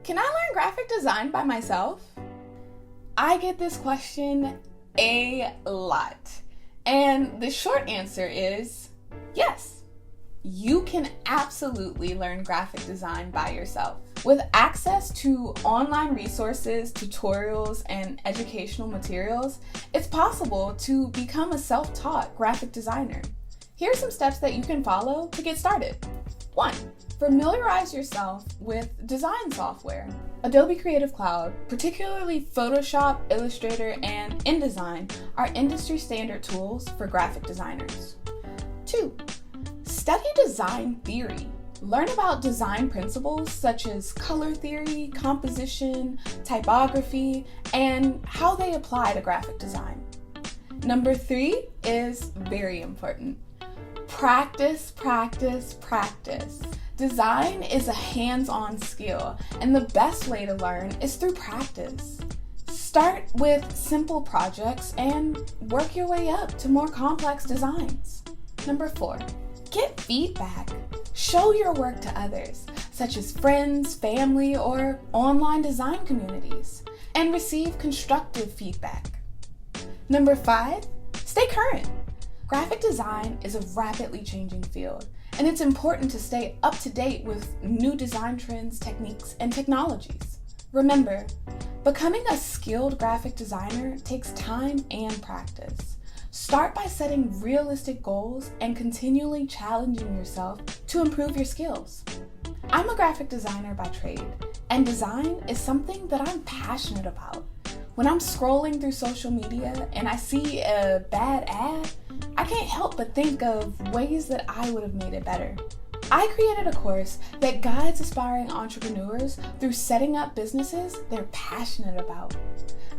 Can I learn graphic design by myself? I get this question a lot. And the short answer is yes. You can absolutely learn graphic design by yourself. With access to online resources, tutorials, and educational materials, it's possible to become a self-taught graphic designer. Here are some steps that you can follow to get started. 1. Familiarize yourself with design software. Adobe Creative Cloud, particularly Photoshop, Illustrator, and InDesign, are industry standard tools for graphic designers. 2. Study design theory. Learn about design principles such as color theory, composition, typography, and how they apply to graphic design. Number 3 is very important. Practice, practice, practice. Design is a hands-on skill, and the best way to learn is through practice. Start with simple projects and work your way up to more complex designs. Number 4, get feedback. Show your work to others, such as friends, family, or online design communities, and receive constructive feedback. Number 5, stay current. Graphic design is a rapidly changing field, and it's important to stay up to date with new design trends, techniques, and technologies. Remember, becoming a skilled graphic designer takes time and practice. Start by setting realistic goals and continually challenging yourself to improve your skills. I'm a graphic designer by trade, and design is something that I'm passionate about. When I'm scrolling through social media and I see a bad ad, I can't help but think of ways that I would have made it better. I created a course that guides aspiring entrepreneurs through setting up businesses they're passionate about.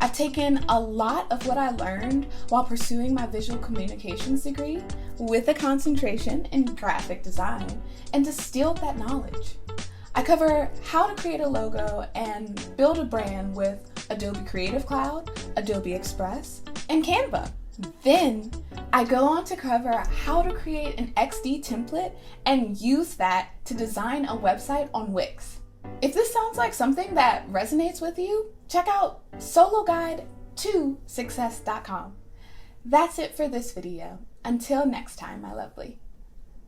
I've taken a lot of what I learned while pursuing my visual communications degree with a concentration in graphic design and distilled that knowledge. I cover how to create a logo and build a brand with Adobe Creative Cloud, Adobe Express, and Canva. Then I go on to cover how to create an XD template and use that to design a website on Wix. If this sounds like something that resonates with you, check out sologuide2success.com. That's it for this video. Until next time, my lovely.